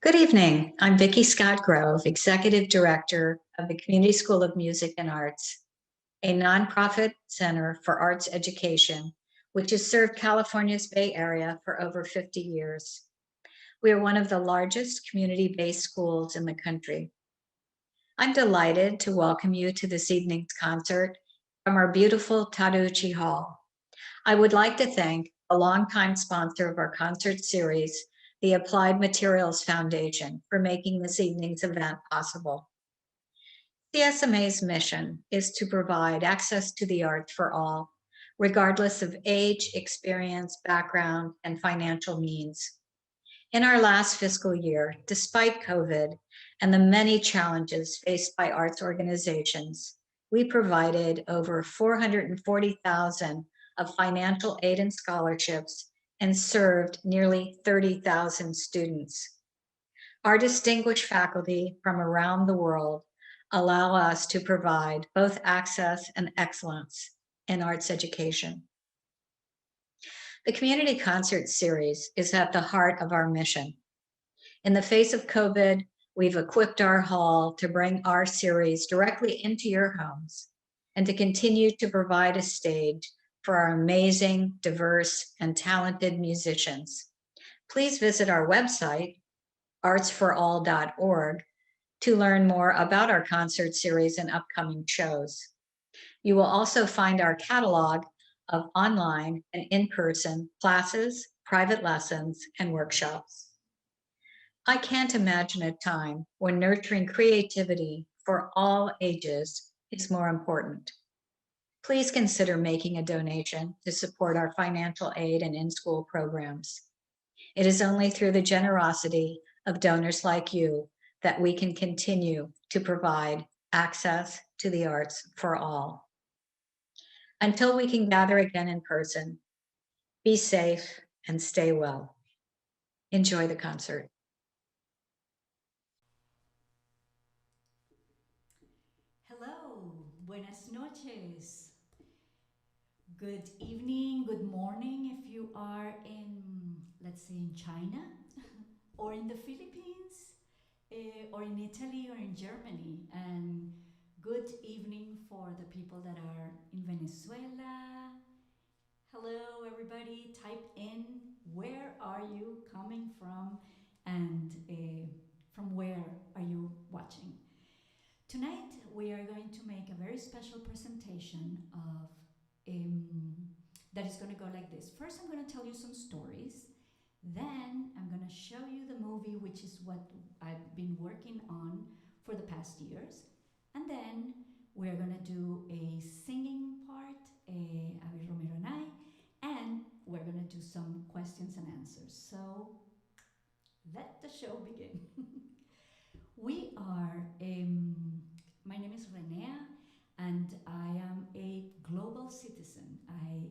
Good evening. I'm Vicki Scott Grove, Executive Director of the Community School of Music and Arts, a nonprofit center for arts education, which has served California's Bay Area for over 50 years. We are one of the largest community-based schools in the country. I'm delighted to welcome you to this evening's concert from our beautiful Taruchi Hall. I would like to thank a longtime sponsor of our concert series, the Applied Materials Foundation, for making this evening's event possible. CSMA's mission is to provide access to the arts for all, regardless of age, experience, background, and financial means. In our last fiscal year, despite COVID and the many challenges faced by arts organizations, we provided over 440,000 of financial aid and scholarships and served nearly 30,000 students. Our distinguished faculty from around the world allow us to provide both access and excellence in arts education. The Community Concert Series is at the heart of our mission. In the face of COVID, we've equipped our hall to bring our series directly into your homes and to continue to provide a stage for our amazing, diverse, and talented musicians. Please visit our website, artsforall.org, to learn more about our concert series and upcoming shows. You will also find our catalog of online and in-person classes, private lessons, and workshops. I can't imagine a time when nurturing creativity for all ages is more important. Please consider making a donation to support our financial aid and in-school programs. It is only through the generosity of donors like you that we can continue to provide access to the arts for all. Until we can gather again in person, be safe and stay well. Enjoy the concert. Hello, buenas noches. Good evening, good morning if you are in, let's say, in China or in the Philippines or in Italy or in Germany. And good evening for the people that are in Venezuela. Hello, everybody. Type in where are you coming from and from where are you watching. Tonight, we are going to make a very special presentation of that is going to go like this. First, I'm going to tell you some stories. Then, I'm going to show you the movie, which is what I've been working on for the past years. And then, we're going to do a singing part, Avi Romero and I, and we're going to do some questions and answers. So, let the show begin. We are, my name is Renee, and I am a global citizen. I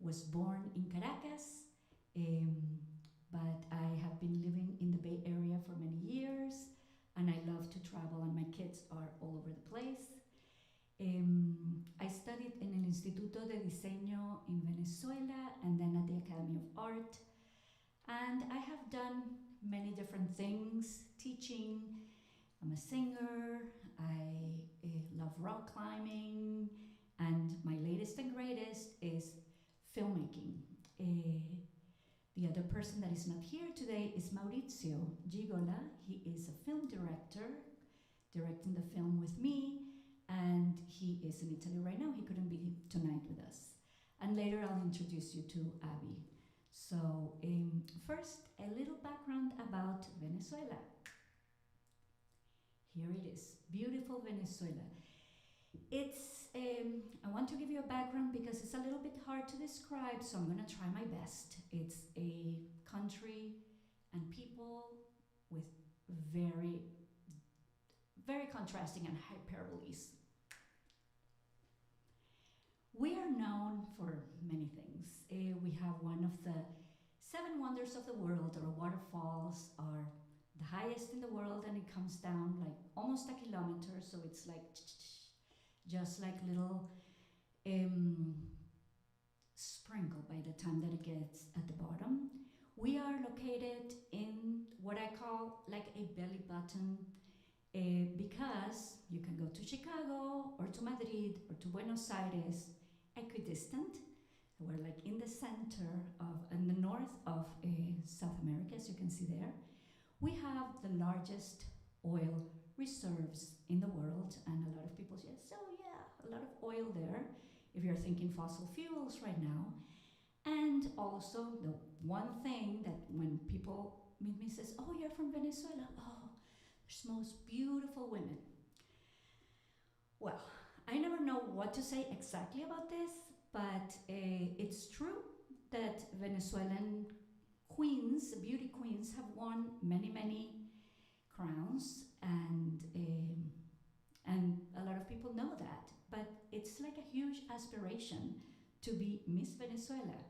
was born in Caracas, um, but I have been living in the Bay Area for many years, and I love to travel, and my kids are all over the place. I studied in el Instituto de Diseño in Venezuela and then at the Academy of Art. And I have done many different things, teaching, I'm a singer. I love rock climbing. And my latest and greatest is filmmaking. Uh, the other person that is not here today is Maurizio Gigola. He is a film director, directing the film with me. And he is in Italy right now. He couldn't be tonight with us. And later I'll introduce you to Abby. So, first, a little background about Venezuela. Here it is, beautiful Venezuela. I want to give you a background because it's a little bit hard to describe, so I'm going to try my best. It's a country and people with very, very contrasting and hyperboles. We are known for many things. We have one of the seven wonders of the world. Our waterfalls are the highest in the world, and it comes down like almost a kilometer, so it's like just like little sprinkle by the time that it gets at the bottom. We are located in what I call like a belly button because you can go to Chicago or to Madrid or to Buenos Aires equidistant. We're like in the center of, in the north of South America, as you can see there. We have the largest oil reserves in the world, and a lot of people say, so yeah, a lot of oil there, if you're thinking fossil fuels right now. And also the one thing that when people meet me says, oh, you're from Venezuela, oh, there's most beautiful women. Well, I never know what to say exactly about this, but it's true that Venezuelan queens, beauty queens, have won many, many crowns, and a lot of people know that. But it's like a huge aspiration to be Miss Venezuela.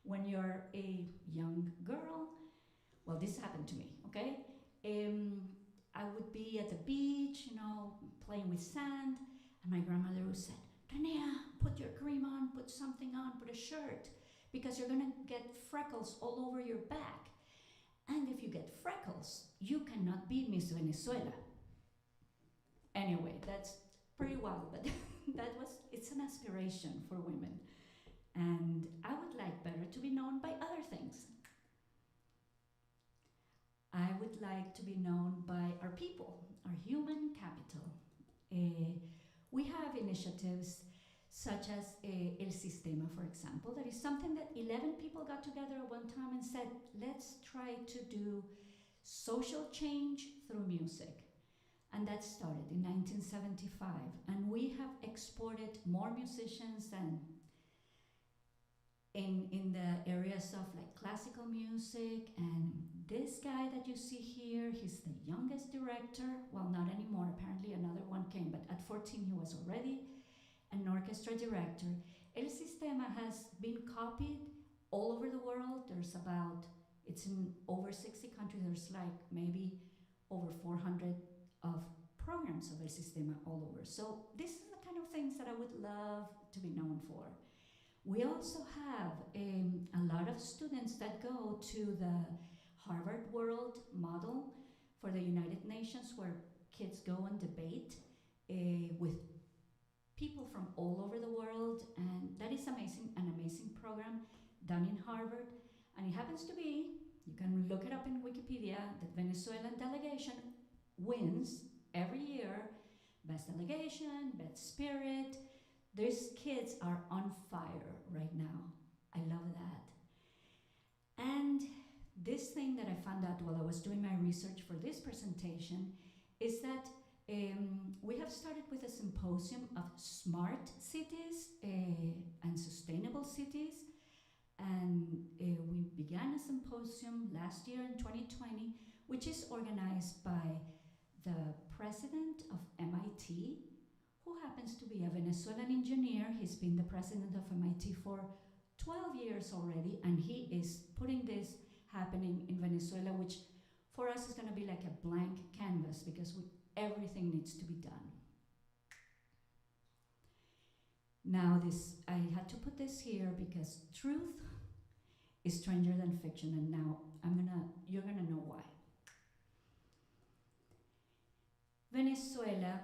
When you're a young girl, well, this happened to me, okay? I would be at the beach, playing with sand, and my grandmother would say, Renee, put your cream on, put something on, put a shirt, because you're gonna get freckles all over your back. And if you get freckles, you cannot be Miss Venezuela. Anyway, that's pretty wild, but it's an aspiration for women. And I would like better to be known by other things. I would like to be known by our people, our human capital. We have initiatives such as El Sistema, for example. That is something that 11 people got together at one time and said, let's try to do social change through music. And that started in 1975. And we have exported more musicians than in the areas of like classical music. And this guy that you see here, he's the youngest director. Well, not anymore, apparently another one came, but at 14 he was already an orchestra director. El Sistema has been copied all over the world. It's in over 60 countries. There's like maybe over 400 of programs of El Sistema all over. So this is the kind of things that I would love to be known for. We also have a lot of students that go to the Harvard World Model for the United Nations, where kids go and debate with people from all over the world, and that is amazing, an amazing program done in Harvard. And it happens to be, you can look it up in Wikipedia, that Venezuelan delegation wins every year, best delegation, best spirit. These kids are on fire right now. I love that. And this thing that I found out while I was doing my research for this presentation is that we have started with a symposium of smart cities and sustainable cities. And we began a symposium last year in 2020, which is organized by the president of MIT, who happens to be a Venezuelan engineer. He's been the president of MIT for 12 years already, and he is putting this happening in Venezuela, which for us is going to be like a blank canvas, because everything needs to be done. Now I had to put this here because truth is stranger than fiction, and now you're gonna know why. Venezuela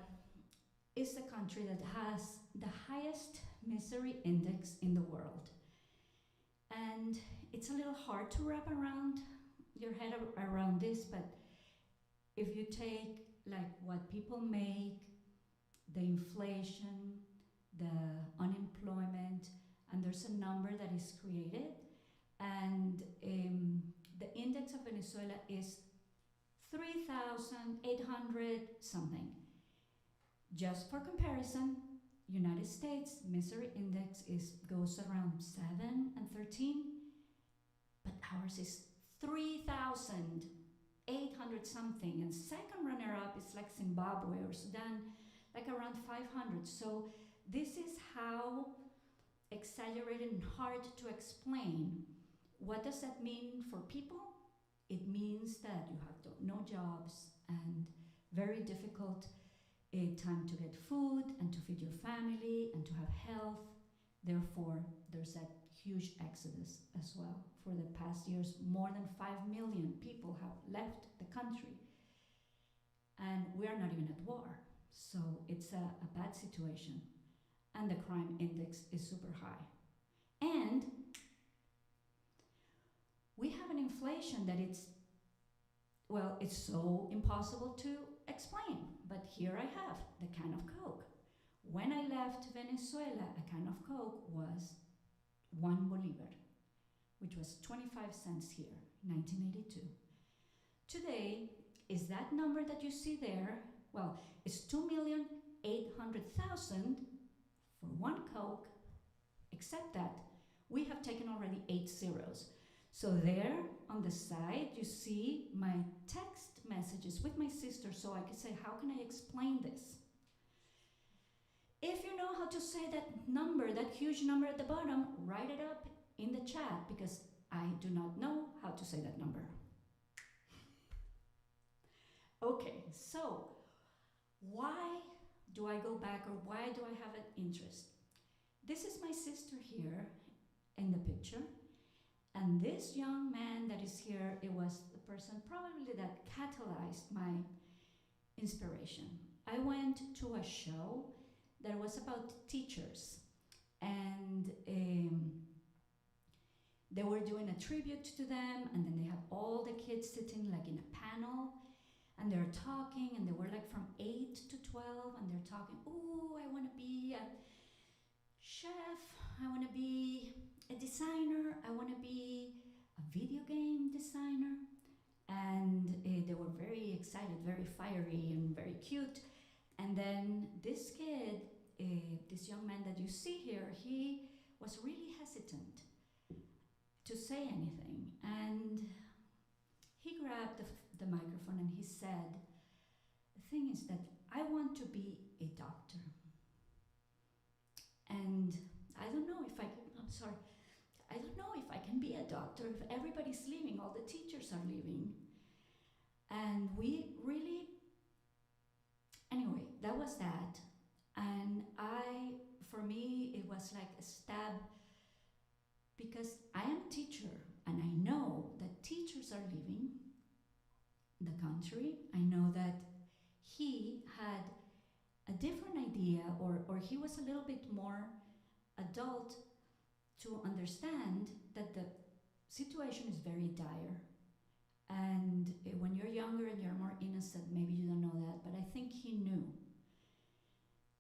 is the country that has the highest misery index in the world. And it's a little hard to wrap around your head around this, but if you take like what people make, the inflation, the unemployment, and there's a number that is created, and the index of Venezuela is 3,800 something. Just for comparison, United States misery index goes around 7 and 13, but ours is 3,800 something, and second runner-up is like Zimbabwe or Sudan, like around 500. So this is how exaggerated and hard to explain. What does that mean for people? It means that you have no jobs and very difficult time to get food and to feed your family and to have health. Therefore, there's that huge exodus as well. For the past years, more than 5 million people have left the country. And we are not even at war. So it's a bad situation. And the crime index is super high. And we have an inflation that it's so impossible to explain. But here I have the can of Coke. When I left Venezuela, a can of Coke was 1 bolivar, which was 25 cents here, 1982. Today, is that number that you see there? Well, it's 2,800,000 for 1 Coke, except that we have taken already 8 zeros. So there on the side, you see my text messages with my sister, so I could say, how can I explain this? If you know how to say that number, that huge number at the bottom, write it up in the chat, because I do not know how to say that number. Okay, so why do I go back, or why do I have an interest? This is my sister here in the picture. And this young man that is here, it was the person probably that catalyzed my inspiration. I went to a show that was about teachers, and they were doing a tribute to them, and then they have all the kids sitting like in a panel, and they're talking, and they were like from 8 to 12, and they're talking, ooh, I want to be a chef, I want to be a designer, I want to be a video game designer. And they were very excited, very fiery and very cute. And then this kid, this young man that you see here, he was really hesitant to say anything. And he grabbed the microphone and he said, the thing is that I want to be a doctor. And I don't know if I can be a doctor if everybody's leaving, all the teachers are leaving. And we really, anyway, that was that. And for me, it was like a stab, because I am a teacher and I know that teachers are leaving the country. I know that he had a different idea, or he was a little bit more adult to understand that the situation is very dire. And when you're younger and you're more innocent, maybe you don't know that, but I think he knew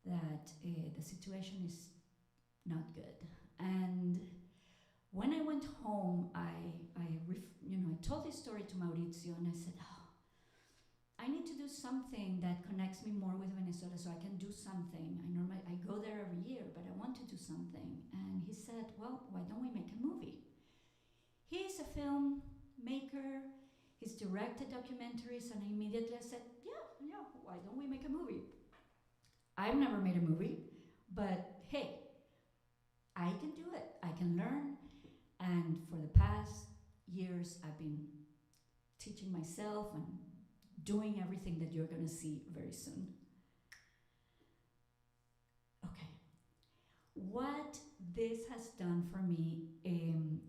that the situation is not good. And when I went home, I told this story to Maurizio, and I said, I need to do something that connects me more with Venezuela, so I can do something. I go there every year, but I want to do something. And he said, well, why don't we make a movie? He's a filmmaker, he's directed documentaries, and I immediately said, yeah, why don't we make a movie? I've never made a movie, but hey, I can do it, I can learn. And for the past years, I've been teaching myself and doing everything that you're going to see very soon. Okay. What this has done for me,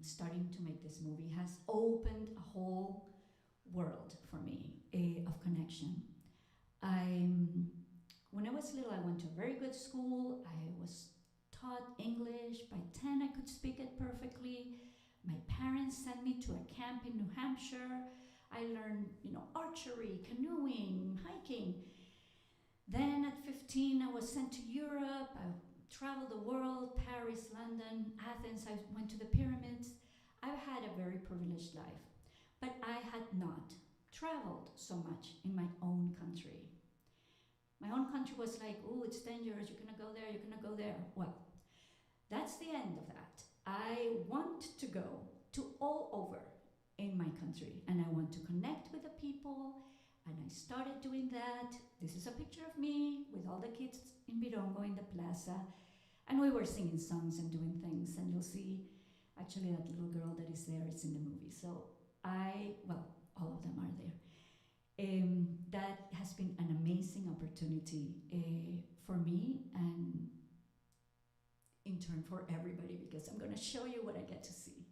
starting to make this movie, has opened a whole world for me of connection. When I was little, I went to a very good school. I was taught English. By 10, I could speak it perfectly. My parents sent me to a camp in New Hampshire. I learned, archery, canoeing, hiking. Then at 15, I was sent to Europe. I traveled the world, Paris, London, Athens. I went to the pyramids. I've had a very privileged life, but I had not traveled so much in my own country. My own country was like, oh, it's dangerous, you're gonna go there, you're gonna go there. Well, that's the end of that. I want to go to all over in my country, and I want to connect with the people, and I started doing that. This is a picture of me with all the kids in Birongo in the plaza, and we were singing songs and doing things, and you'll see actually that little girl that is there is in the movie. So all of them are there. That has been an amazing opportunity for me, and intern for everybody because I'm going to show you what I get to see.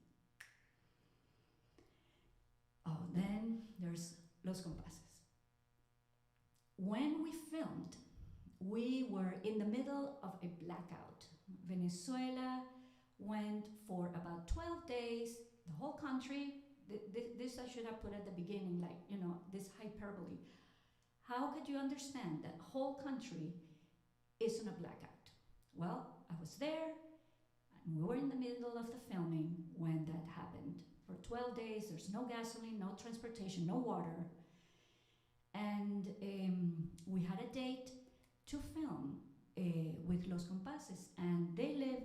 Oh, then there's Los Compases. When we filmed, we were in the middle of a blackout. Venezuela went for about 12 days, the whole country. This I should have put at the beginning, like, you know, this hyperbole. How could you understand that whole country is in a blackout? Well, I was there, and we were in the middle of the filming when that happened. For 12 days, there's no gasoline, no transportation, no water. And we had a date to film with Los Compases, and they live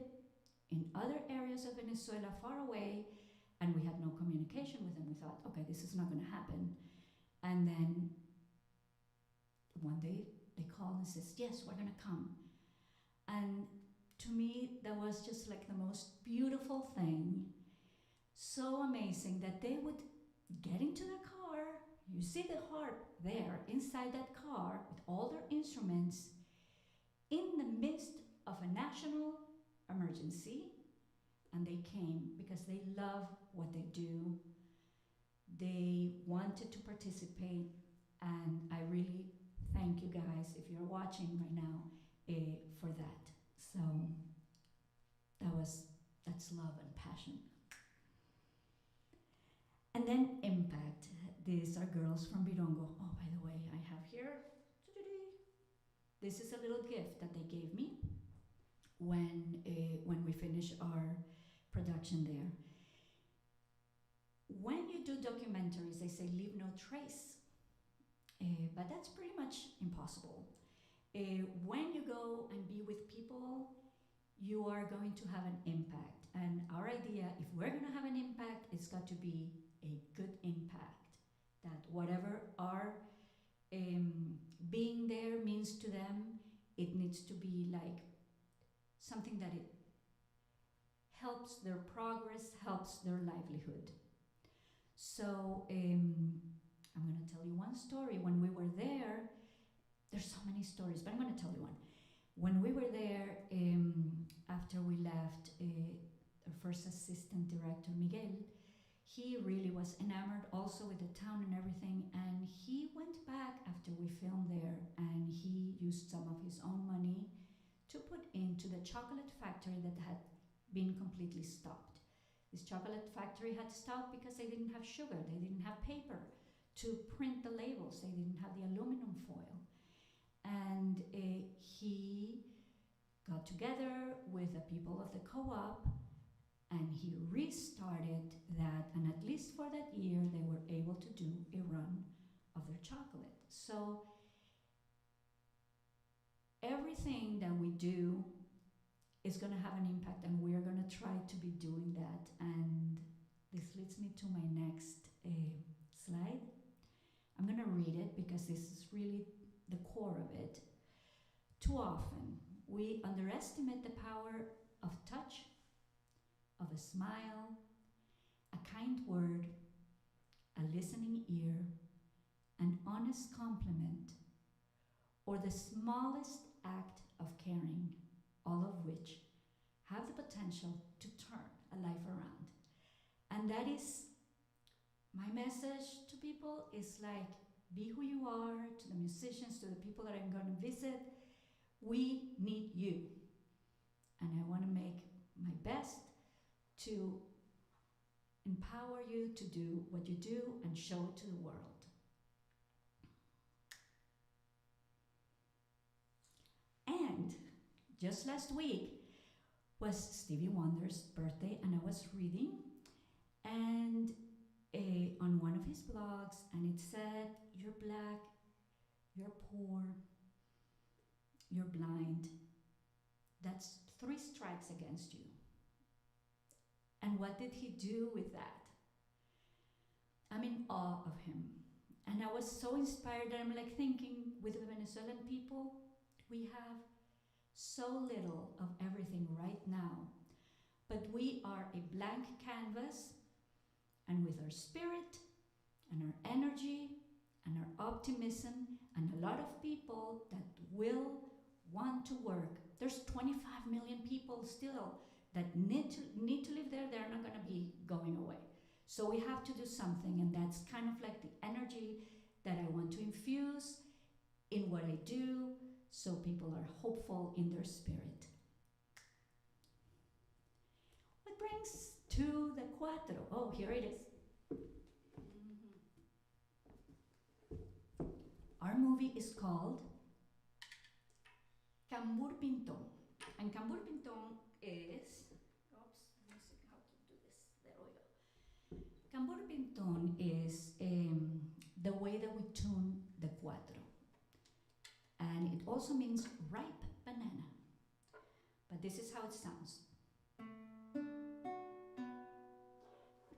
in other areas of Venezuela far away, and we had no communication with them. We thought, okay, this is not going to happen. And then one day they called and says, yes, we're going to come. And to me, that was just like the most beautiful thing. So amazing that they would get into the car. You see the harp there inside that car with all their instruments in the midst of a national emergency. And they came because they love what they do. They wanted to participate, and I really thank you guys, if you're watching right now, for that. So that's love and passion. And then Impact. These are girls from Birongo. Oh, by the way, I have here, this is a little gift that they gave me when we finish our production there. When you do documentaries, they say leave no trace, but that's pretty much impossible. When you go and be with people, you are going to have an impact. And our idea, if we're going to have an impact, it's got to be a good impact. That whatever our being there means to them, it needs to be like something that it helps their progress, helps their livelihood. So I'm going to tell you one story. When we were there, there's so many stories, but I'm going to tell you one. When we were there, after we left, our first assistant director, Miguel, he really was enamored also with the town and everything, and he went back after we filmed there, and he used some of his own money to put into the chocolate factory that had been completely stopped. This chocolate factory had stopped because they didn't have sugar, they didn't have paper to print the labels, they didn't have the aluminum foil. And he got together with the people of the co-op, and he restarted that, and at least for that year they were able to do a run of their chocolate. So everything that we do is going to have an impact, and we are going to try to be doing that. And this leads me to my next slide. I'm going to read it because this is really the core of it. Too often we underestimate the power of touch, of a smile, a kind word, a listening ear, an honest compliment, or the smallest act of caring, all of which have the potential to turn a life around. And that is my message to people, is like, be who you are, to the musicians, to the people that I'm going to visit. We need you. And I want to make my best to empower you to do what you do and show it to the world. And just last week was Stevie Wonder's birthday, and I was reading and on one of his blogs, and it said, you're black, you're poor, you're blind. That's 3 strikes against you. And what did he do with that? I'm in awe of him. And I was so inspired that I'm like thinking, with the Venezuelan people, we have so little of everything right now. But we are a blank canvas, and with our spirit and our energy and our optimism and a lot of people that will want to work There's 25 million people still that need to live there. They're not going to be going away. So we have to do something, and that's kind of like the energy that I want to infuse in what I do, so people are hopeful in their spirit. What brings to the cuatro? Oh, here it is. Our movie is called Cambur Pintón. And Cambur Pintón is, oops, let me see how to do this. There we go. Cambur Pintón is the way that we tune the cuatro. And it also means ripe banana. But this is how it sounds.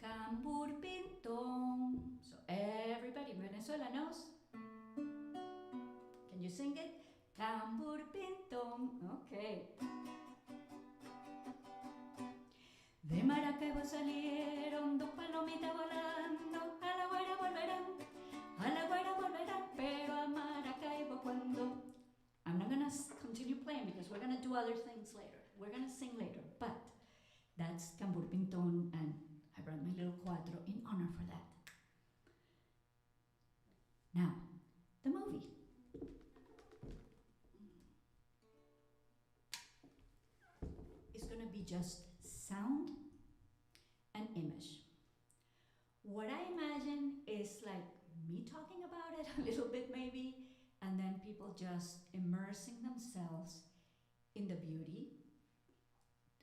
Cambur Pintón. So everybody in Venezuela knows. Can you sing it? Cambur Pintón. Okay. De Maracaibo salieron dos palomitas volando, a la Guaira volverán, pero a Maracaibo cuando. I'm not gonna continue playing because we're gonna do other things later. We're gonna sing later, but that's Cambur Pintón, and I brought my little cuatro in honor for that. Now, the movie. It's gonna be just sound and image. What I imagine is like me talking about it a little bit maybe, and then people just immersing themselves in the beauty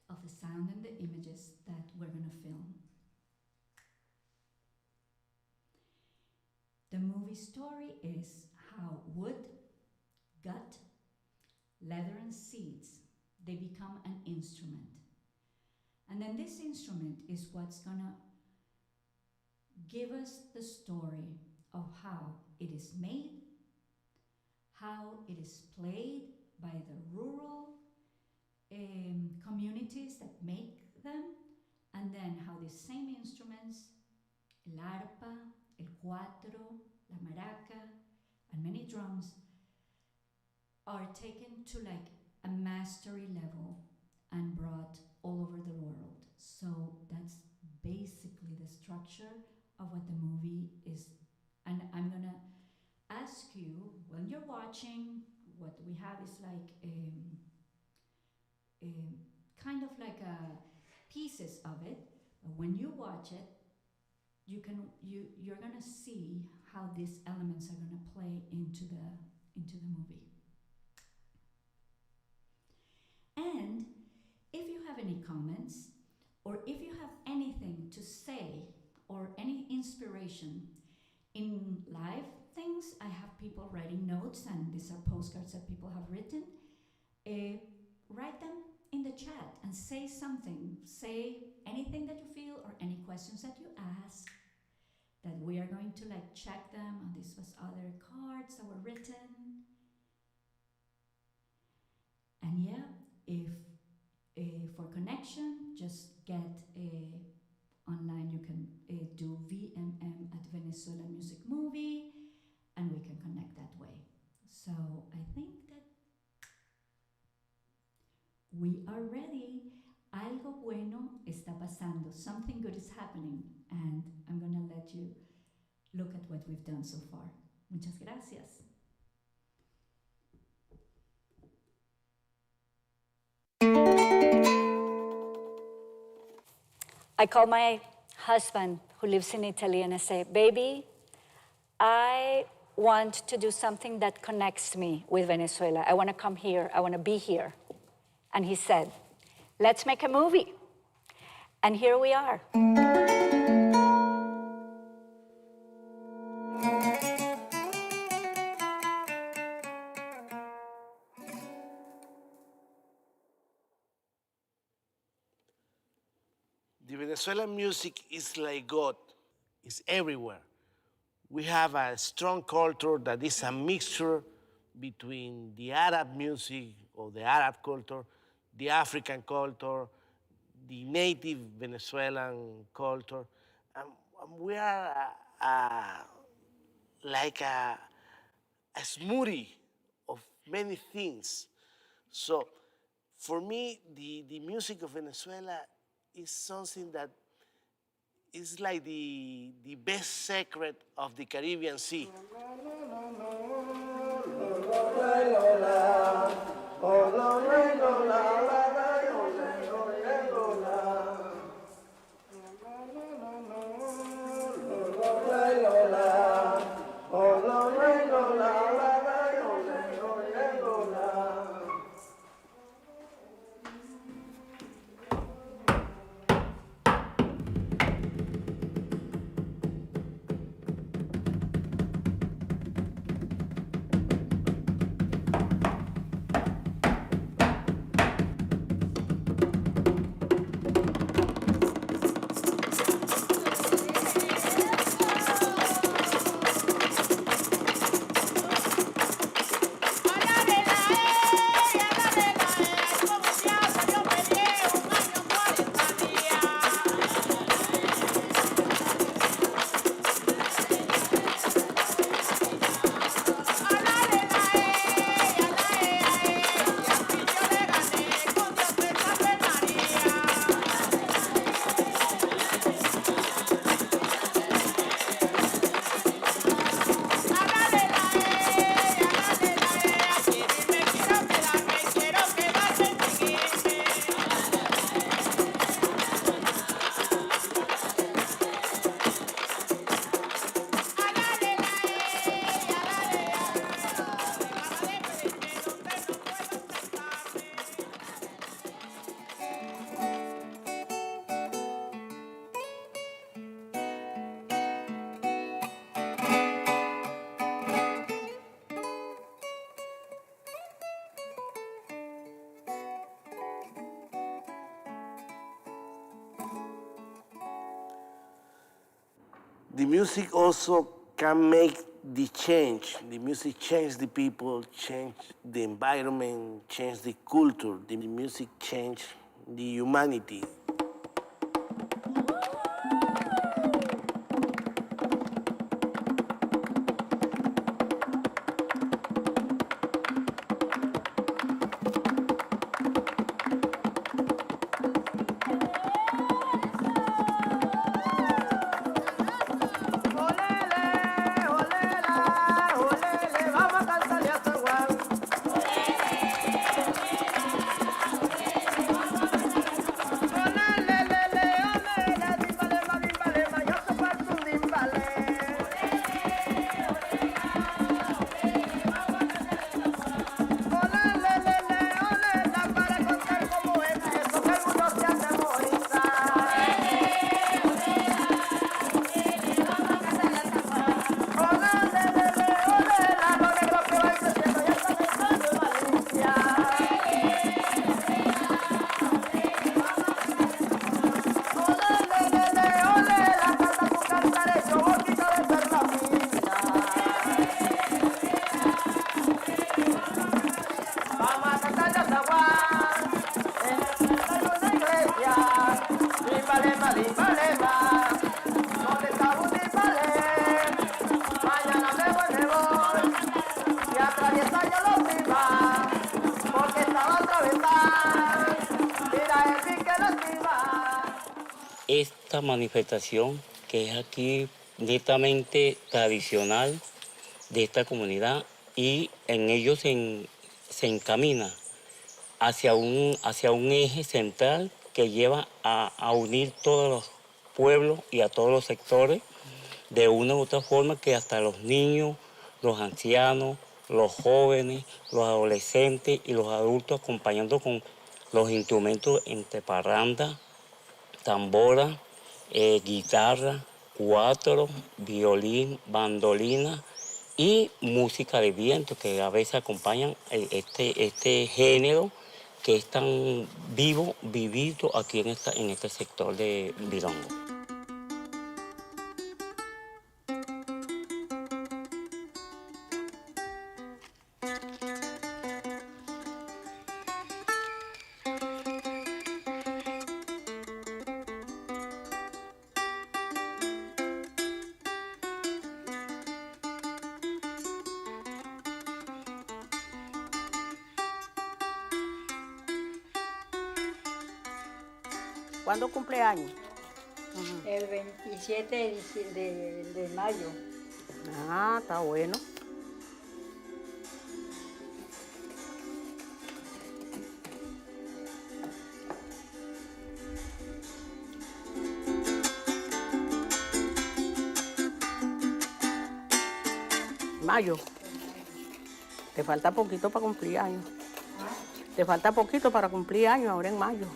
of the sound and the images that we're gonna film. The movie story is how wood, gut, leather, and seeds, they become an instrument. And then this instrument is what's gonna give us the story of how it is made, how it is played by the rural communities that make them, and then how the same instruments, el arpa, el cuatro, la maraca, and many drums, are taken to like a mastery level and brought all over the world. So that's basically the structure of what the movie is. And I'm gonna ask you, when you're watching, what we have is like kind of like pieces of it. But when you watch it, you're gonna see how these elements are gonna play into the movie. And if you have any comments, or if you have anything to say, or any inspiration in live things, I have people writing notes, and these are postcards that people have written. Write them in the chat and say something. Say anything that you feel, or any questions that you ask, that we are going to like check them. And this was other cards that were written. And yeah, if for connection, just get online. You can do VMM at Venezuelan Music Movie, and we can connect that way. So I think that we are ready. Algo bueno está pasando. Something good is happening, and I'm gonna let you look at what we've done so far. Muchas gracias. I call my husband, who lives in Italy, and I say, baby, I want to do something that connects me with Venezuela. I want to come here. I want to be here. And he said, let's make a movie. And here we are. The Venezuelan music is like God. It's everywhere. We have a strong culture that is a mixture between the Arab music or the Arab culture, the African culture, the native Venezuelan culture. And we are like a smoothie of many things. So For me, the music of Venezuela is something that is like the best secret of the Caribbean Sea. The music also can make the change. The music change the people, change the environment, change the culture. The music change the humanity. Esta manifestación, que es aquí netamente tradicional de esta comunidad, y en ello se encamina hacia un eje central que lleva a unir todos los pueblos y a todos los sectores de una u otra forma, que hasta los niños, los ancianos, los jóvenes, los adolescentes y los adultos, acompañando con los instrumentos entre parranda, tambora, guitarra, cuatro, violín, bandolina y música de viento, que a veces acompañan este género que es tan vivido aquí en este sector de Virongo. ¿Cuándo cumpleaños? El 27 de mayo. Ah, está bueno. Mayo. Te falta poquito para cumplir años. Te falta poquito para cumplir años ahora en mayo.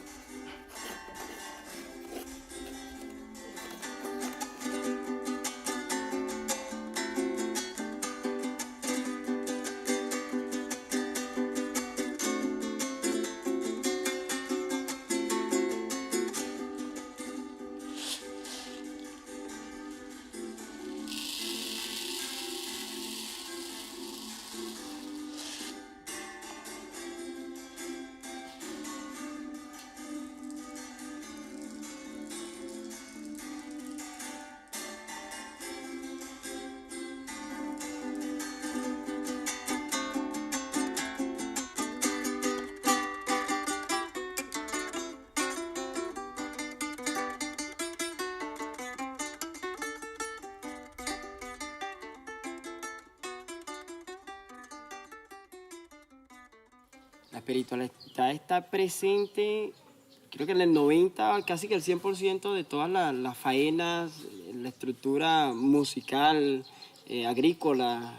La espiritualidad está presente, creo que en el 90, casi que el 100% de todas las faenas, la estructura musical, agrícola,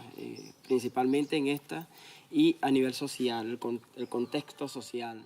principalmente en esta, y a nivel social, el contexto social.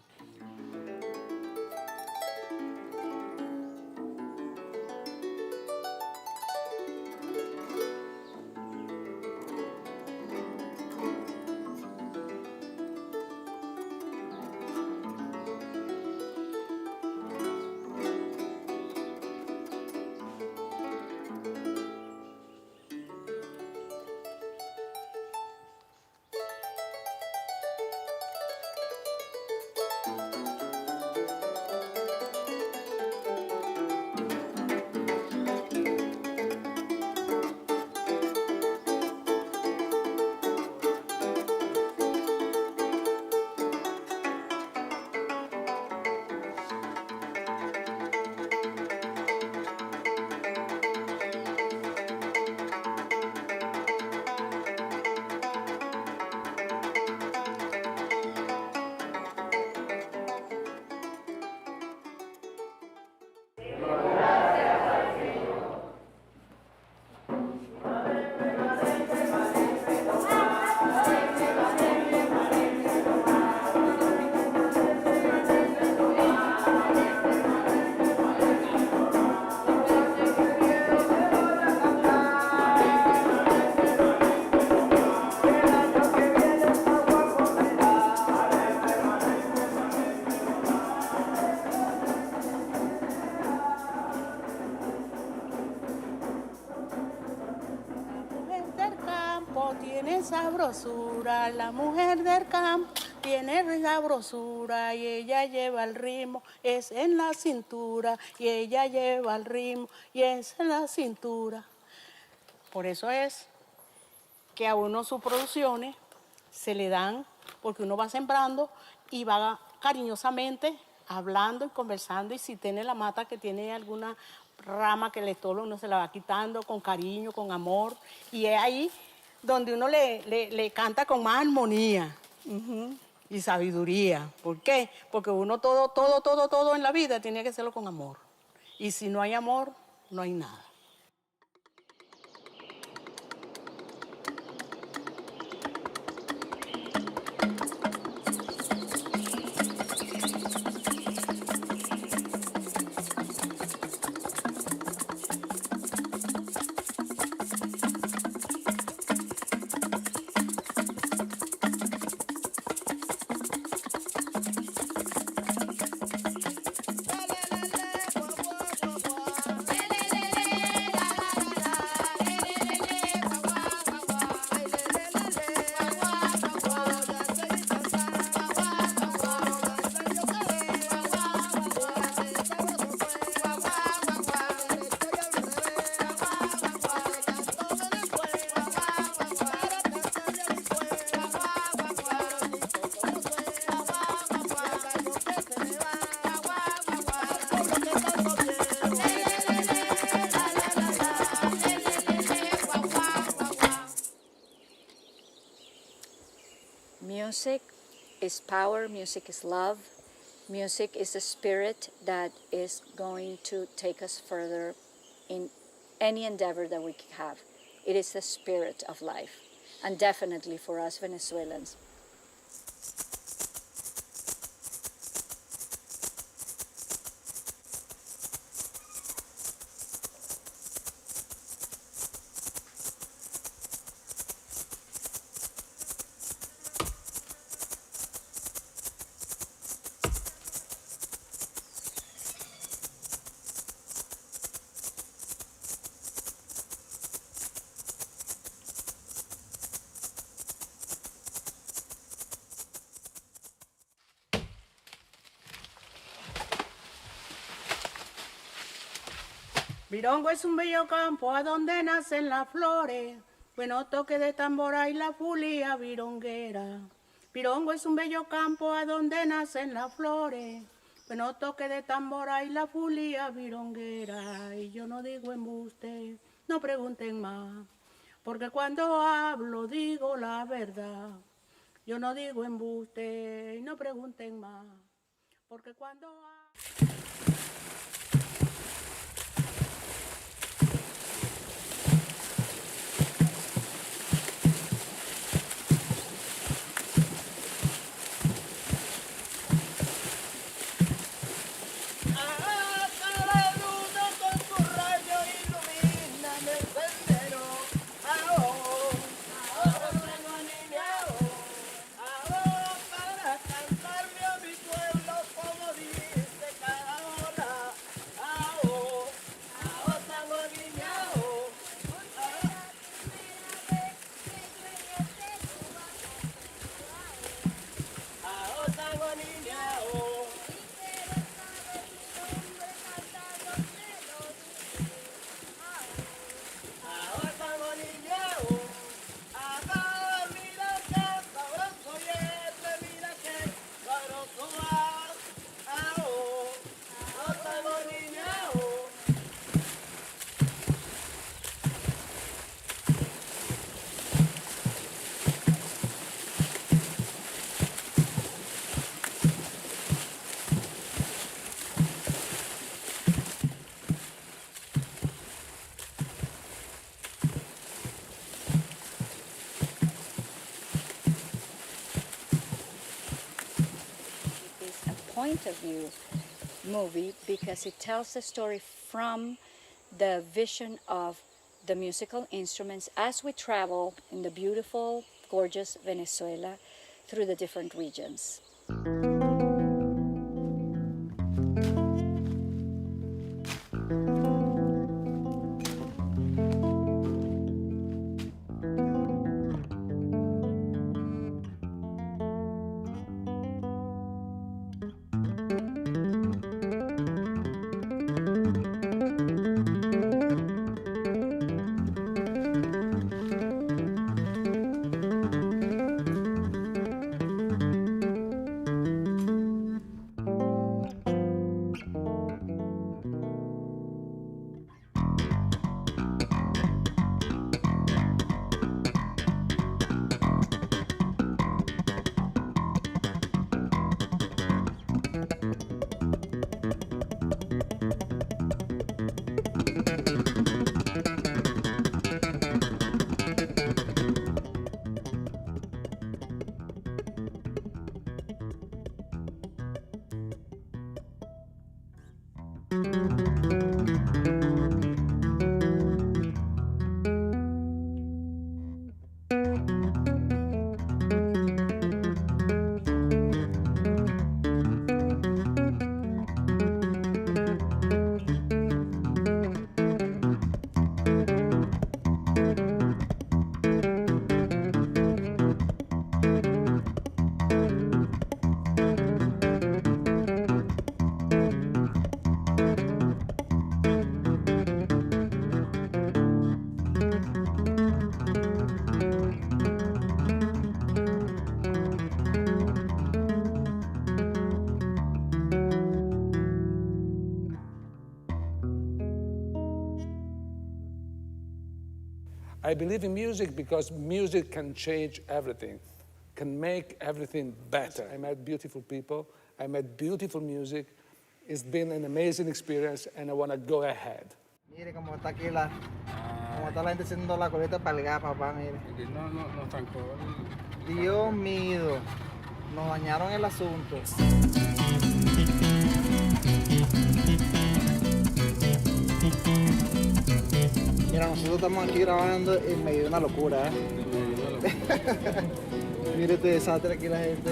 Tiene sabrosura, la mujer del campo tiene sabrosura y ella lleva el ritmo, es en la cintura y ella lleva el ritmo y es en la cintura. Por eso es que a uno sus producciones se le dan, porque uno va sembrando y va cariñosamente hablando y conversando, y si tiene la mata que tiene alguna rama que le estorba, uno se la va quitando con cariño, con amor, y es ahí donde uno le canta con más armonía y sabiduría. ¿Por qué? Porque uno todo en la vida tiene que hacerlo con amor. Y si no hay amor, no hay nada. is power, music is love, music is a spirit that is going to take us further in any endeavor that we have. It is the spirit of life, and definitely for us Venezuelans. Virongo es un bello campo a donde nacen las flores, bueno toque de tambora y la fulía vironguera. Virongo es un bello campo a donde nacen las flores, bueno toque de tambora y la fulía vironguera. Y yo no digo embuste, no pregunten más, porque cuando hablo digo la verdad. Yo no digo embuste, no pregunten más, porque cuando hablo... Point of view movie because it tells the story from the vision of the musical instruments as we travel in the beautiful, gorgeous Venezuela through the different regions. I believe in music because music can change everything. can make everything better. I met beautiful people. I met beautiful music. It's been an amazing experience, and I want to go ahead. Mire cómo está aquí cómo está la gente haciendo la coleta para el gas, papá, mire. No trancó. Dios mío, nos dañaron el asunto. Mira, nosotros estamos aquí grabando en medio de una locura, Mire este desastre aquí la gente.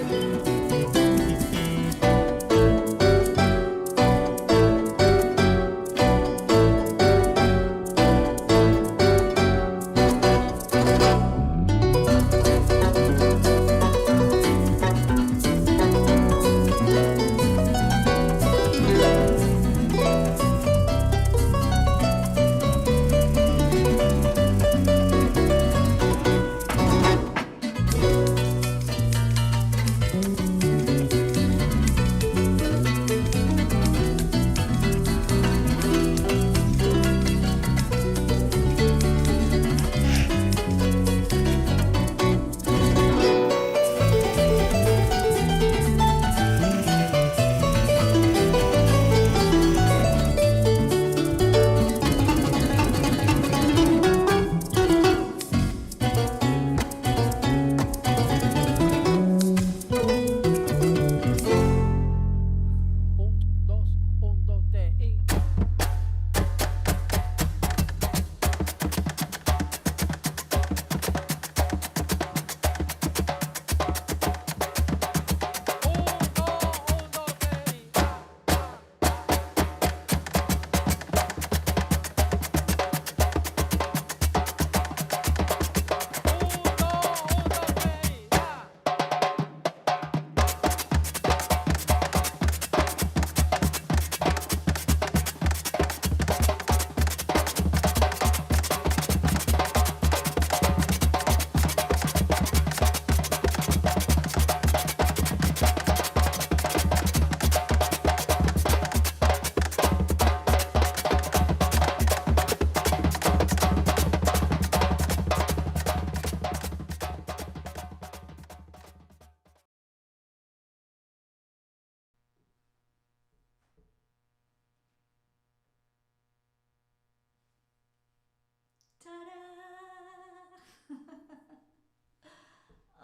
Ta-da!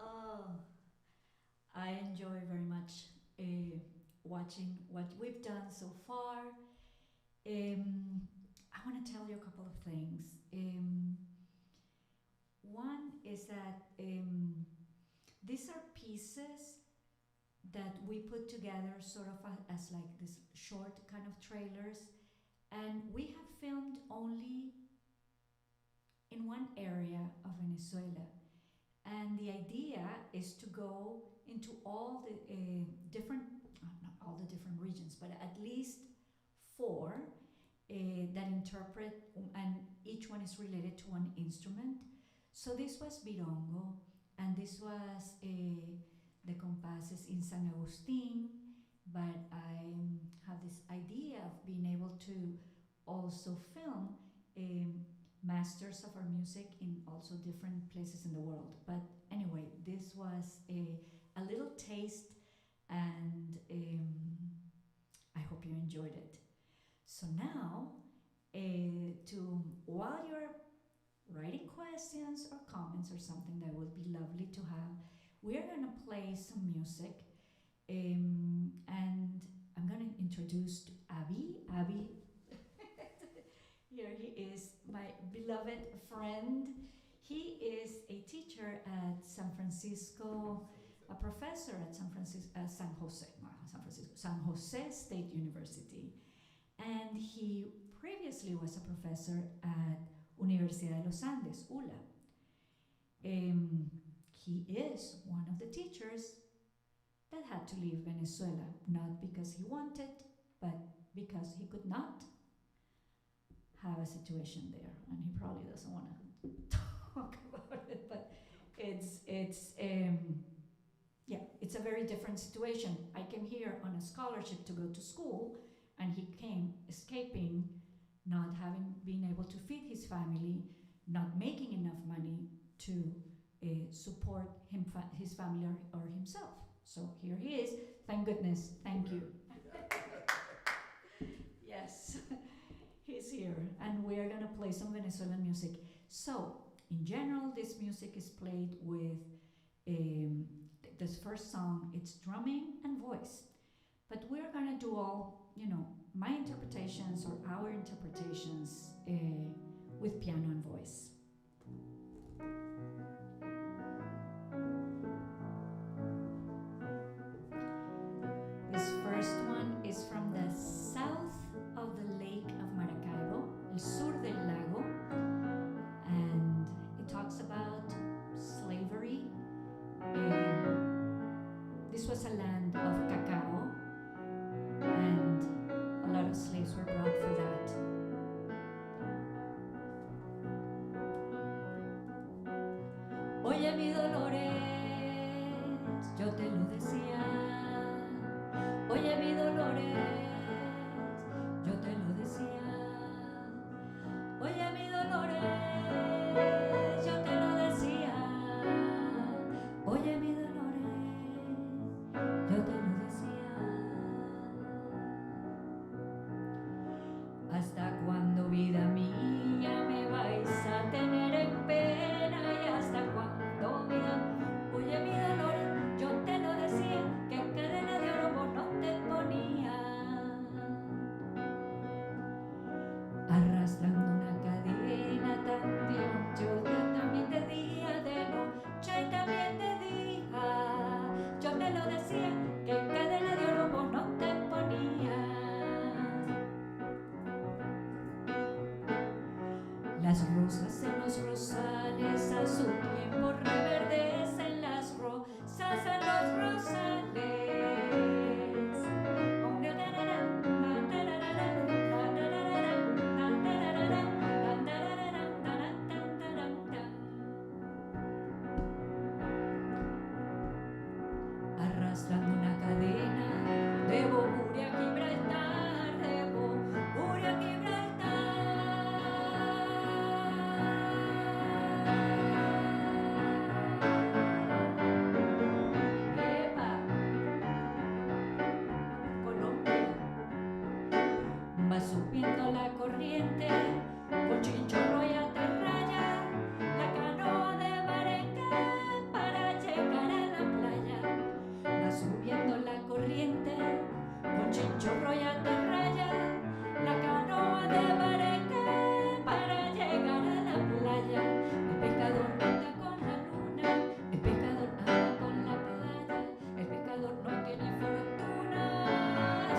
Oh, I enjoy very much watching what we've done so far. I want to tell you a couple of things. One is that these are pieces that we put together sort of as like this short kind of trailers, and we have filmed only in one area of Venezuela. And the idea is to go into all the different, not all the different regions, but at least four that interpret, and each one is related to one instrument. So this was Birongo, and this was the compasses in San Agustin, but I have this idea of being able to also film masters of our music in also different places in the world. But anyway, this was a little taste, and I hope you enjoyed it. So now, while you're writing questions or comments or something, that would be lovely to have, we're going to play some music. And I'm going to introduce Abby. Abby, here he is, my beloved friend. He is a teacher at San Francisco, a professor at San Jose State University. And he previously was a professor at Universidad de los Andes, ULA. He is one of the teachers that had to leave Venezuela, not because he wanted, but because he could not have a situation there. And he probably doesn't want to talk about it, but it's a very different situation. I came here on a scholarship to go to school, and he came escaping, not having been able to feed his family, not making enough money to support his family or himself. So here he is. Thank goodness. Thank you. Yes, he's here. And we are going to play some Venezuelan music. So, in general, this music is played with this first song, it's drumming and voice. But we're going to do all, my interpretations or our interpretations with piano and voice. This first one is from the south of the lake of Maracaibo, el sur del lago, and it talks about slavery. This was a land of cacao, and a lot of slaves were brought for that. Oye mi Dolores, yo te lo decía. Oye mi Dolores, yo te lo decía. Oye mi Dolores, yo te lo decía. Oye mi Dolores, yo te lo decía. ¿Hasta cuándo, vida mía, me vais a tener en pena? Y hasta cuándo, vida, oye mi Dolores, yo te lo decía, que cadena de oro vos no te ponías. Arrastrando una cadena tan bien, yo también de día, de noche y también de día. Yo te lo decía, que cadena de oro vos no te ponías. Las rosas en los rosales a su tiempo reverdecen, las rosas en los rosales. Arrastrando una cadena, debo Buria Gibraltar, debo Buria Gibraltar. Epa, Colombia. Va subiendo la corriente, con chinchorro y atarraya, la canoa de Barenca para llegar a la playa. Va subiendo la corriente, con chinchorro y atarraya, la canoa de Barenca para llegar a la playa. El pescador anda con la luna, el pescador anda con la playa, el pescador no tiene fortuna,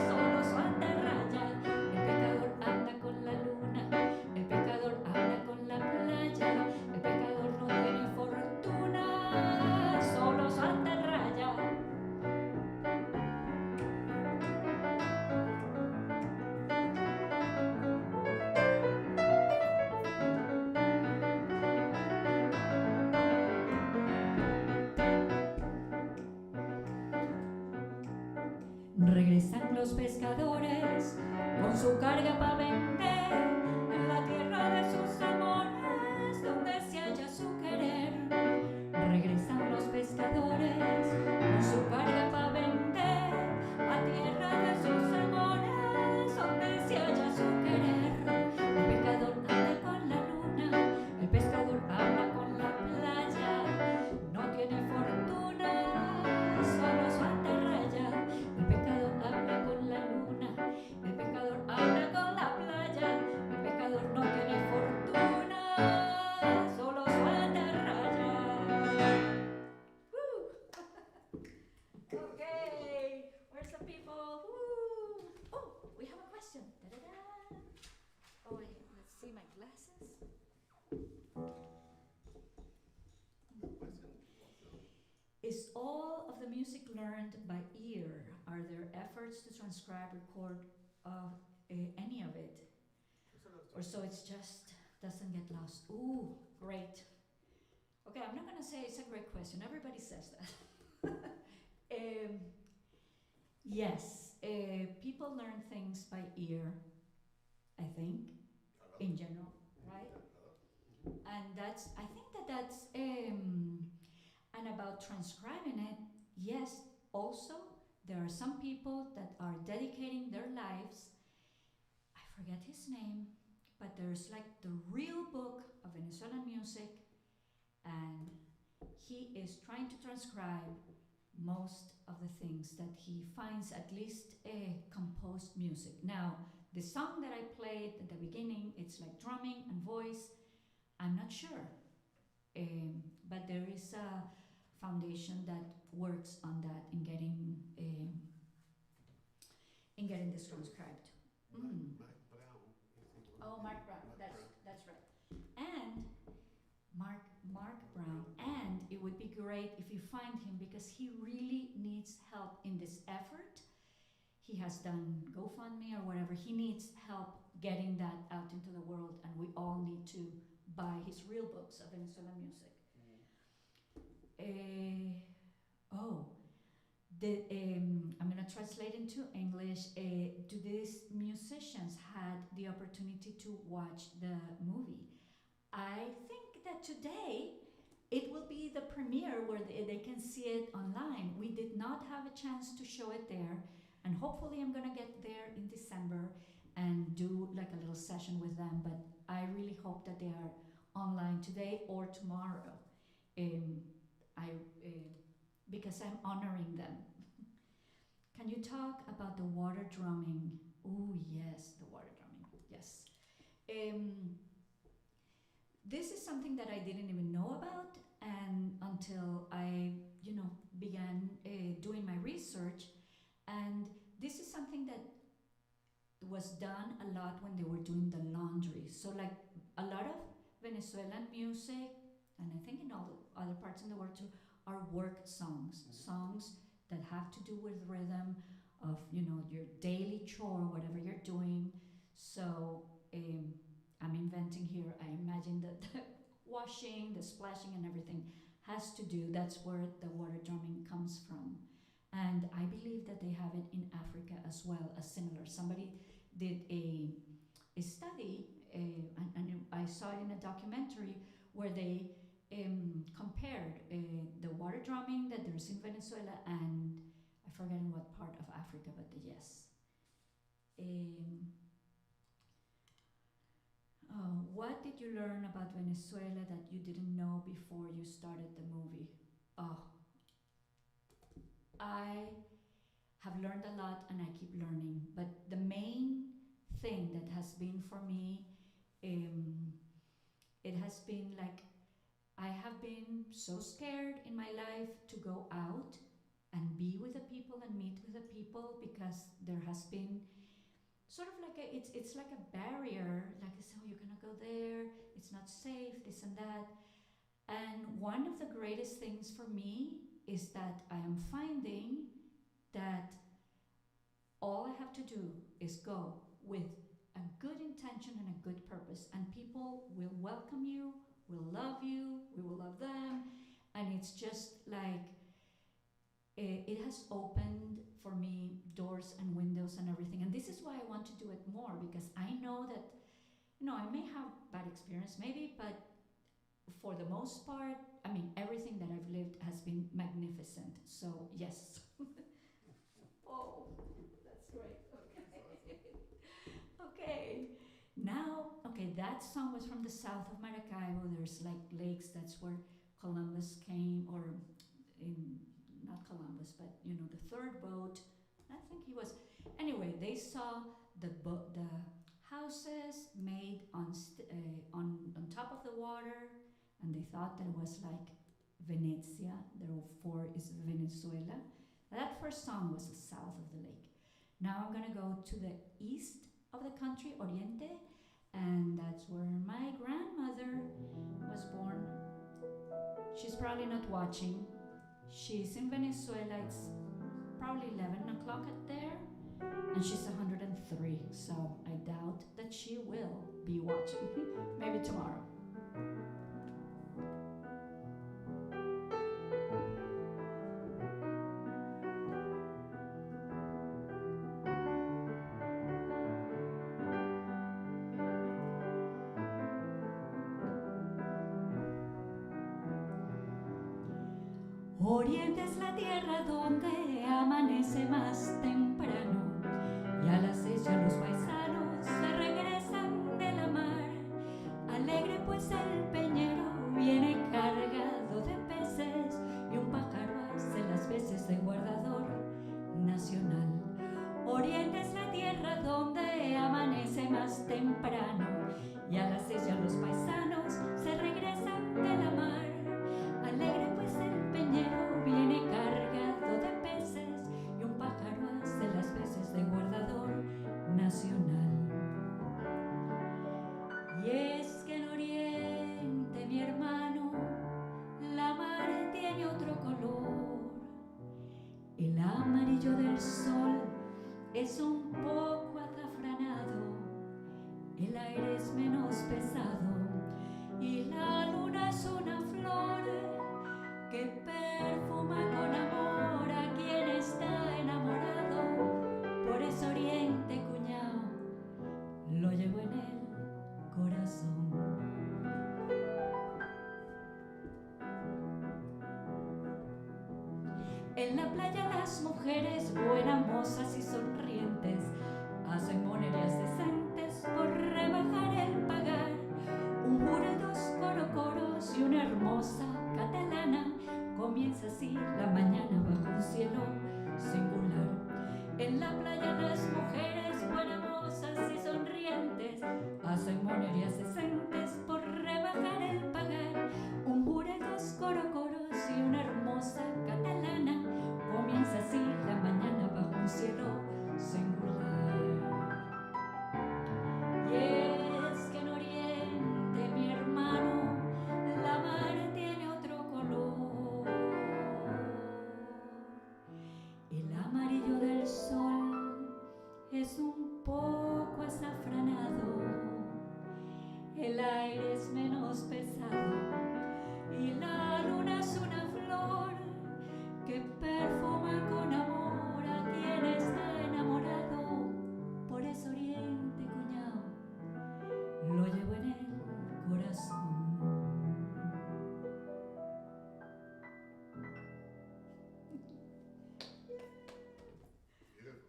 solo su atarraya. El pescador anda con la luna, el pescador anda con la playa, el pescador no tiene fortuna, solo su atarraya. Regresan los pescadores con su carga para vender en la tierra de sus amores, donde se halla su querer. Regresan los pescadores con su carga para vender a tierra de sus amores, donde se halla su querer. El pescador anda con la luna, el pescador habla con la playa, no tiene fortuna, solo su atarraya. El pescador habla con la luna, el pescador habla con la playa, el pescador no tiene fortuna, solo su atarraya. Woo! Okay, where's the people? Woo! Oh, we have a question. Da-da-da. Oh, wait, let's see my glasses. Is all of the music learned by ear? Are there efforts to transcribe, record any of it? Or so it's just doesn't get lost? Ooh, great. Okay, I'm not gonna say it's a great question. Everybody says that. Yes, people learn things by ear, I think, in general, right? And I think that's about transcribing it, yes, also there are some people that are dedicating their lives. I forget his name, but there's like the real book of Venezuelan music, and he is trying to transcribe most of the things that he finds, at least composed music. Now, the song that I played at the beginning, it's like drumming and voice. I'm not sure, but there is a foundation that works on that in getting this transcribed. Oh, Mark Brown. That's right. And Mark Brown. And it would be great if you find him, because he really needs help in this effort. He has done GoFundMe or whatever. He needs help getting that out into the world, and we all need to buy his real books of Venezuelan music. I'm going to translate into English. Do these musicians had the opportunity to watch the movie? I think that today it will be the premiere where they can see it online. We did not have a chance to show it there, and hopefully I'm going to get there in December and do like a little session with them, but I really hope that they are online today or tomorrow. Because I'm honoring them. Can you talk about the water drumming? Oh yes, the water drumming, yes. This is something that I didn't even know about, and until I, began doing my research, and this is something that was done a lot when they were doing the laundry. So like a lot of Venezuelan music, and I think in all the other parts in the world too, are work songs, songs that have to do with rhythm of, your daily chore, whatever you're doing. So I'm inventing here. I imagine that the washing, the splashing and everything has to do, that's where the water drumming comes from. And I believe that they have it in Africa as well, as similar. Somebody did a study, and I saw it in a documentary, where they compared the water drumming that there's in Venezuela and I forget in what part of Africa, but yes. What did you learn about Venezuela that you didn't know before you started the movie? I have learned a lot and I keep learning, but the main thing that has been for me, it has been like, I have been so scared in my life to go out and be with the people and meet with the people, because there has been sort of like it's like a barrier, like I say, oh, you're gonna go there, it's not safe, this and that. And one of the greatest things for me is that I am finding that all I have to do is go with a good intention and a good purpose, and people will welcome you, will love you, we will love them, and it's just like, it has opened for me doors and windows and everything, and this is why I want to do it more, because I know that, I may have bad experience maybe, but for the most part, everything that I've lived has been magnificent, so yes. Oh, that's great, okay. Okay. Now, that song was from the south of Maracaibo. There's like lakes, that's where Columbus came, or not Columbus, but the third boat, I think he was. Anyway, they saw the houses made on top of the water, and they thought that it was like Venezia, therefore is Venezuela. That first song was the south of the lake. Now I'm gonna go to the east of the country, Oriente, and that's where my grandmother was born. She's probably not watching. She's in Venezuela. It's probably 11 o'clock at there, and she's 103, so I doubt that she will be watching. Maybe tomorrow. Oriente es la tierra donde amanece más temprano y a las 6 ya los paisanos se regresan de la mar. Alegre pues el peñero viene cargado de peces y un pájaro hace las veces de guardador nacional. Oriente es la tierra donde amanece más temprano y a las 6 ya los paisanos se regresan de la mar. Alegre pues el peñero viene cargado de peces y un pájaro hace las veces de guardador nacional. Y es que en Oriente, mi hermano, la mar tiene otro color. El amarillo del sol es un poco azafranado, el aire es menos pesado y la luna es una flor que perfuma con amor a quien está enamorado. Por eso Oriente, cuñao, lo llevo en el corazón. En la playa las mujeres, buenas mozas y sonrientes, hacen monerías decentes por rebajar el pagar. Un jurel, dos corocoros y una hermosa catalana. Comienza así la mañana bajo un cielo singular. En la playa las mujeres, buenas mozas y sonrientes, hacen monerías decentes por rebajar el pagar. Un jurel, dos corocoros y una hermosa catalana. Comienza así la mañana bajo un cielo singular. Y es que en Oriente, mi hermano, la mar tiene otro color. El amarillo del sol es un poco azafranado, el aire es menos pesado y la luna es una flor que perfuma con amor a quien está enamorado. Por eso Oriente, cuñao, lo llevo en el corazón.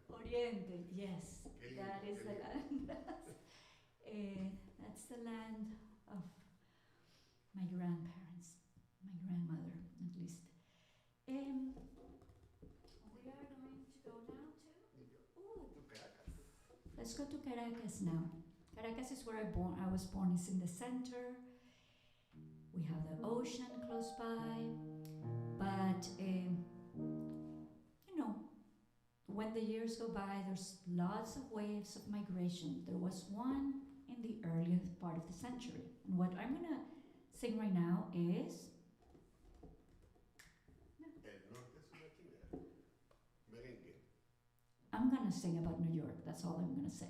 Oriente, yes, that is the land. That's the land of my grandparents, my grandmother at least. We are going to go now to let's go to Caracas now. Caracas is where I was born. It's in the center. We have the ocean close by, but you know, when the years go by, there's lots of waves of migration. There was one in the earliest part of the century, and what I'm gonna sing right now is. I'm gonna sing about New York. That's all I'm gonna say.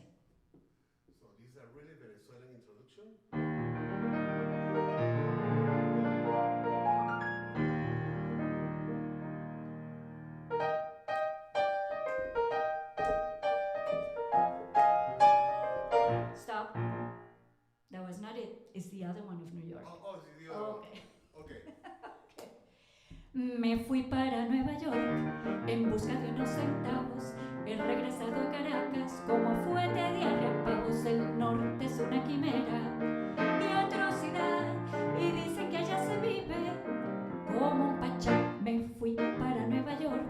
So this is a really Venezuelan introduction. Stop. That was not it. It's the other one of New York. Oh, it's the other Okay. one. Okay. Me fui para Nueva York en busca de unos centavos. He regresado a Caracas como fuente de arrapavos. El norte es una quimera de atrocidad y dicen que allá se vive como un pachá. Me fui para Nueva York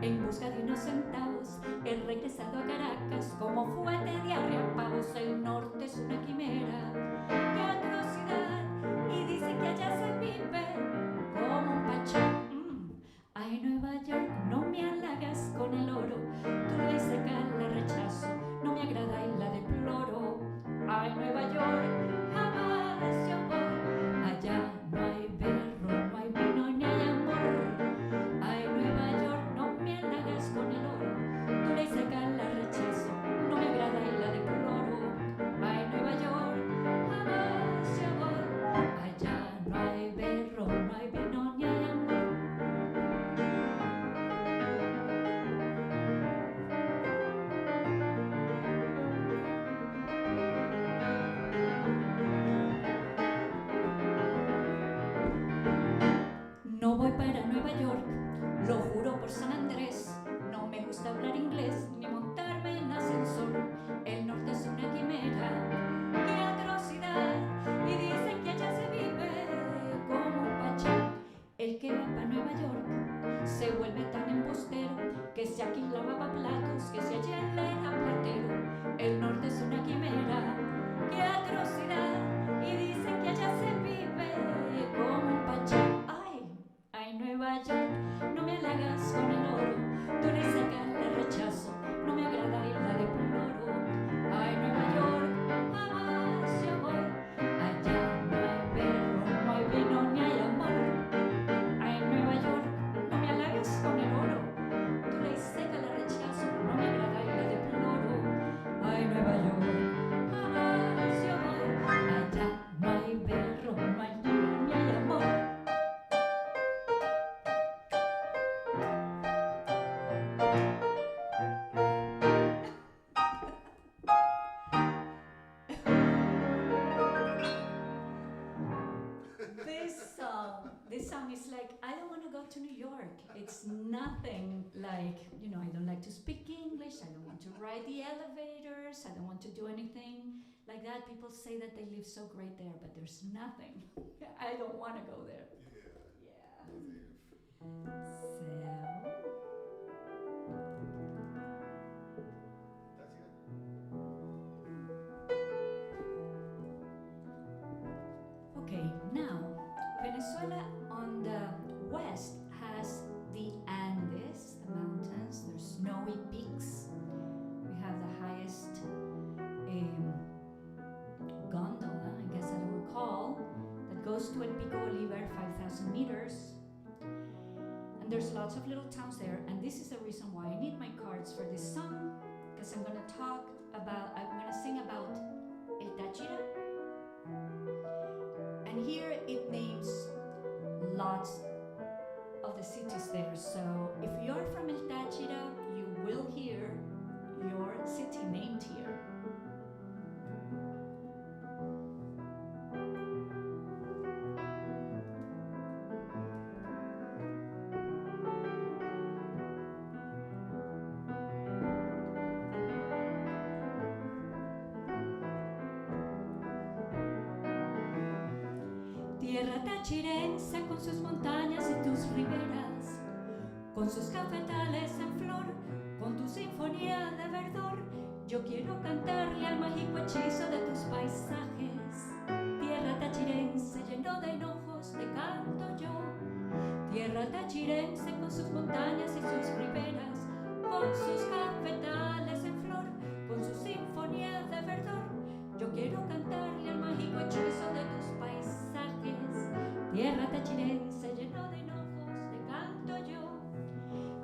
en busca de unos centavos. He regresado a Caracas como fuente de arrapavos. El norte es una quimera de atrocidad y dicen que allá se vive como un pachá. Ay, Nueva York, no me halagas con el oro, tu ley seca la rechazo, no me agrada y la deploro. Ay, Nueva York, jamás yo voy, allá no hay berro, no hay vino ni hay amor. Ay, Nueva York, no me halagas con el oro, tu ley seca la rechazo, no me agrada y la deploro. Ay, Nueva York, jamás yo voy, allá no hay berro, no hay vino ni hay amor. Nueva York. Jamás yo voy, allá no hay berro, no hay niño, ni hay amor. This song is like, I don't want to go to New York. It's nothing like, I don't like to speak English. I don't want to ride the elevators. I don't want to do anything like that. People say that they live so great there, but there's nothing. I don't want to go there. Okay, now, Venezuela on the west has the Andes, the mountains, there's snowy peaks. We have the highest gondola, I guess I will call, that goes to El Pico Bolívar, 5,000 meters. And there's lots of little towns there, and this is the reason why I need my cards for this song, because I'm gonna sing about El Táchira. And here it names lots of the cities there. So if you're from El Táchira, you will hear your city named here. Tierra tachirense con sus montañas y tus riberas, con sus cafetales en flor, con tu sinfonía de verdor, yo quiero cantarle al mágico hechizo de tus paisajes. Tierra tachirense lleno de enojos te canto yo. Tierra tachirense con sus montañas y sus riberas, con sus cafetales en flor, con su sinfonía de verdor, yo quiero cantarle al mágico hechizo de tus paisajes. Tierra tachirense lleno de enojos te canto yo,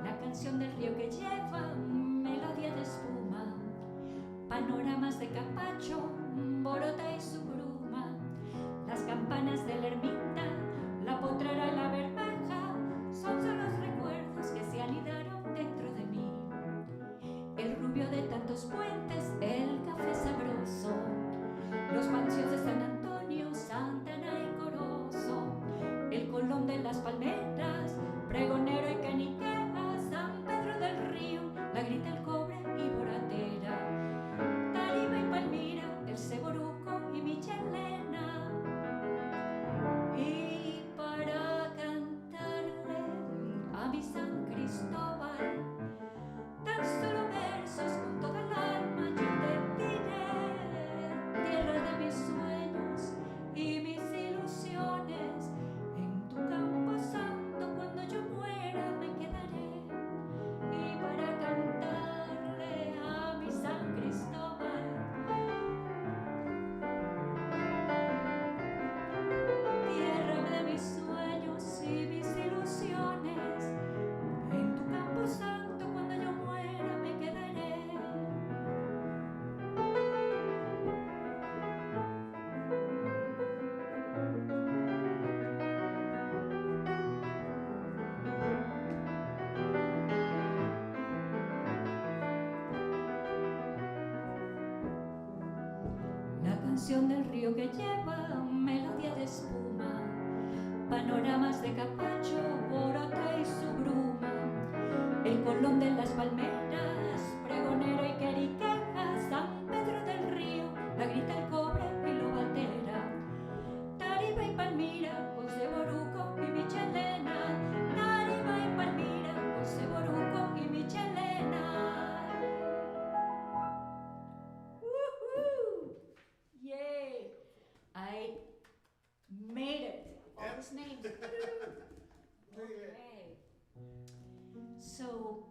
la canción del río que lleva melodía de espuma, panoramas de Capacho, Borota y su bruma, las campanas de la ermita, la potrera y la bermeja, son solo recuerdos que se anidaron dentro de mí. El rubio de tantos puentes, el café sabroso, los pancios de San Antonio, Santana y Corozo, el colón de las palmeras, pregonero y caniqueja, San Pedro del Río, la grita, el cobre y boratera, Tariba y Palmira, el Ceboruco y Michelena. Y para cantarle a mi San Cristóbal, tan solo versos con toda el alma yo te diré, tierra de mis sueños y mis ilusiones, en tu campo santo cuando yo muera me quedaré. Y para cantarle a mi San Cristóbal, tierra de mis sueños y mis ilusiones, en tu campo santo cuando yo muera me quedaré. La canción del río que lleva melodía de espuma, panoramas de Capacho, Borota y su bruma, el colón de las palmeras, pregonero y queriqueja, San Pedro del Río, la grita, el cobre y lo batera, Tariba y Palmira, con Ceboruco y Michelena, Tariba y Palmira, con Ceboruco y Michelena. Woohoo! Yay! I made it. All these names. Okay. So,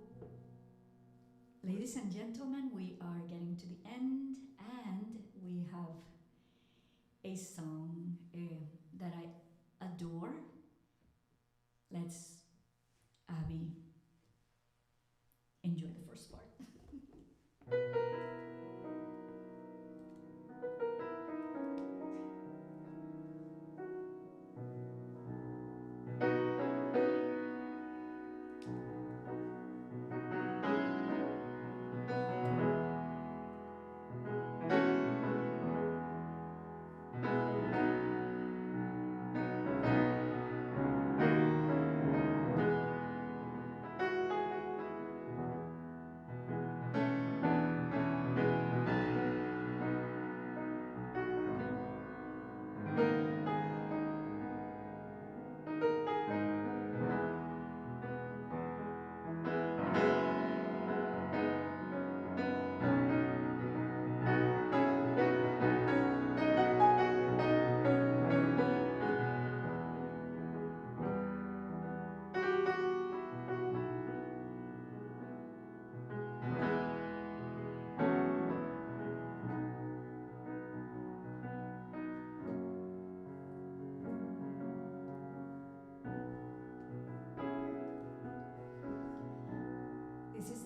ladies and gentlemen, we are getting to the end, and we have a song that I adore. Let's, Abby, enjoy the first part.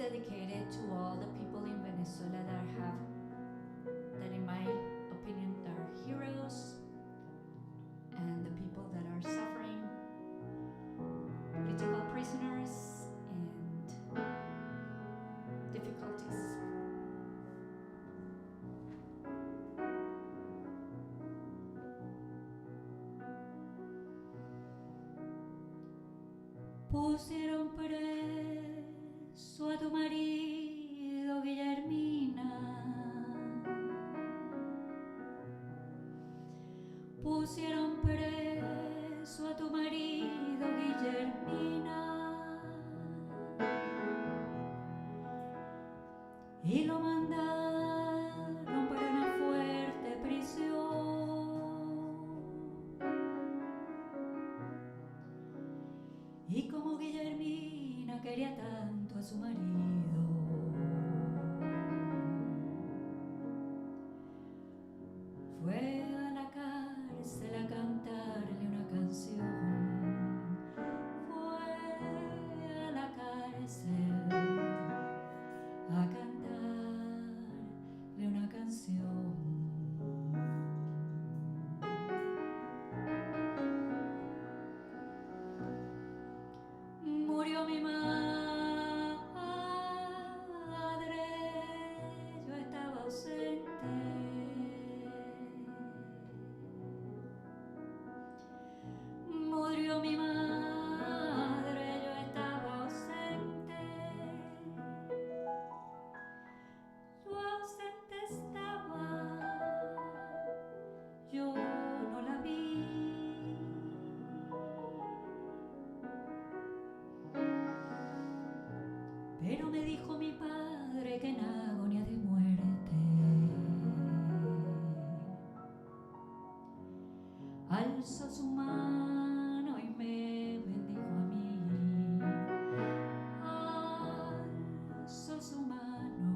dedicated to all the people in Venezuela that in my opinion are heroes, and the people that are suffering, political prisoners, and difficulties. Pusieron preso a tu marido, Guillermina. Pusieron preso a tu marido, Guillermina. Y lo mandaron para una fuerte prisión. Y como Guillermina quería tanto a su marido, fue a la cárcel a cantarle una canción. Fue a la cárcel a cantarle una canción. Murió mi madre, yo estaba ausente. Murió mi madre, yo estaba ausente. Yo ausente estaba, yo no la vi. Pero me dijo mi padre que en agonía de muerte alzó su mano y me bendijo a mí. Alzó su mano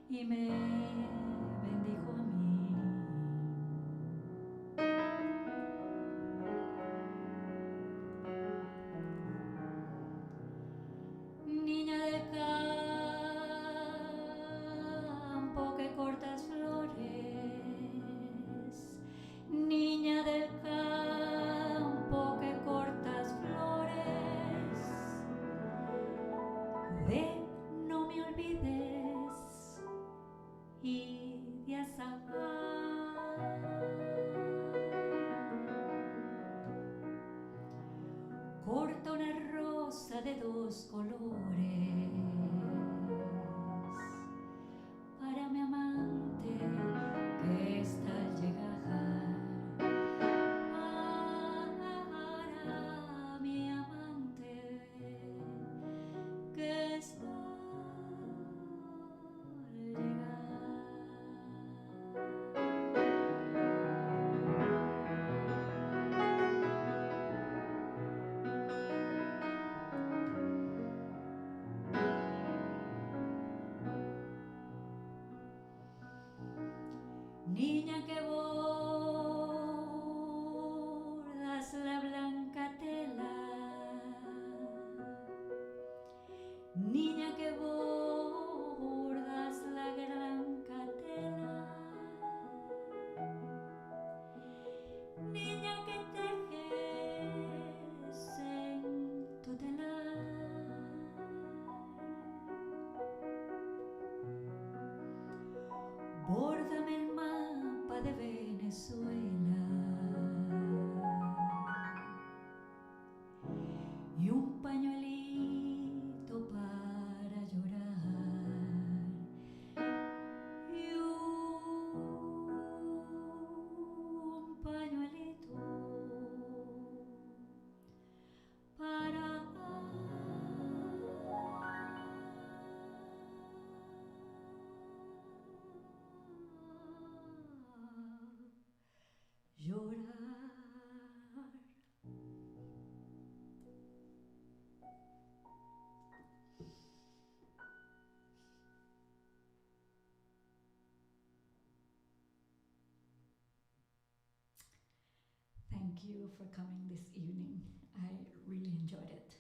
y me bendijo a mí. Niña del campo que cortas flores, niña del campo que cortas flores, ven, no me olvides y de azahar. Corta una rosa de dos colores para mi amante que está al llegar. Para mi amante que está al llegar. Niña que bordas la blanca tela, niña que bordas la blanca tela, niña que tejes en tu telar. Bórdame el mapa de Venezuela y un pañuelito para llorar y un pañuelito para llorar. Thank you for coming this evening. I really enjoyed it.